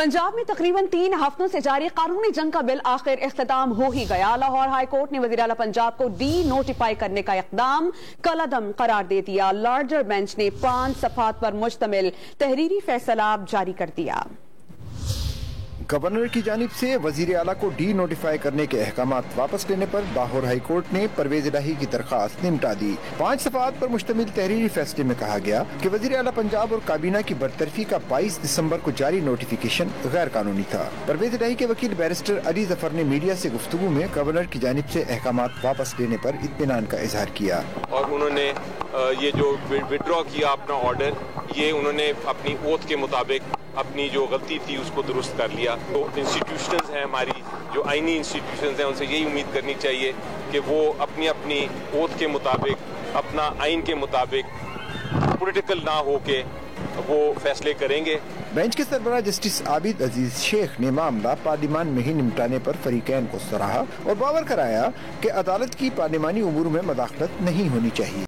पंजाब में तकरीबन 3 हफ्तों से जारी कानूनी जंग का बिल आखिर इख्तिताम हो ही गया। लाहौर हाई कोर्ट ने वज़ीर आला पंजाब को डी नोटिफाई करने का इक़दाम कलअदम करार दे दिया। लार्जर बेंच ने 5 सफ़हात पर मुश्तमिल तहरीरी फैसला जारी कर दिया। गवर्नर की जानिब से वजीर आला को डी नोटिफाई करने के अहकामात वापस लेने पर लाहौर हाई कोर्ट ने परवेज इलाही की दरख्वास्त निपटा दी। 5 सफ़हात पर मुश्तमिल तहरीरी फैसले में कहा गया कि वजीर आला पंजाब और काबीना की बरतरफी का 22 दिसंबर को जारी नोटिफिकेशन गैर कानूनी था। परवेज इलाही के वकील बैरिस्टर अली जफर ने मीडिया से गुफ्तगू में गवर्नर की जानिब से अहकामात वापस लेने पर इत्मीनान का इजहार किया। और उन्होंने ये जो विड्रॉ किया अपना ऑर्डर, ये उन्होंने अपनी ओथ के मुताबिक अपनी जो गलती थी उसको दुरुस्त कर लिया। तो इंस्टीट्यूशंस हैं हमारी, जो आईनी इंस्टीट्यूशंस हैं, उनसे यही उम्मीद करनी चाहिए कि वो अपनी अपनी ओथ के मुताबिक, अपना आइन के मुताबिक पॉलिटिकल ना होके वो फैसले करेंगे। बेंच के सरबराह जस्टिस आबिद अजीज शेख ने मामला पार्लिमान में ही निपटाने पर फरीकैन को सराहा और बावर कराया कि अदालत की पार्लिमानी उमूर में मदाखलत नहीं होनी चाहिए।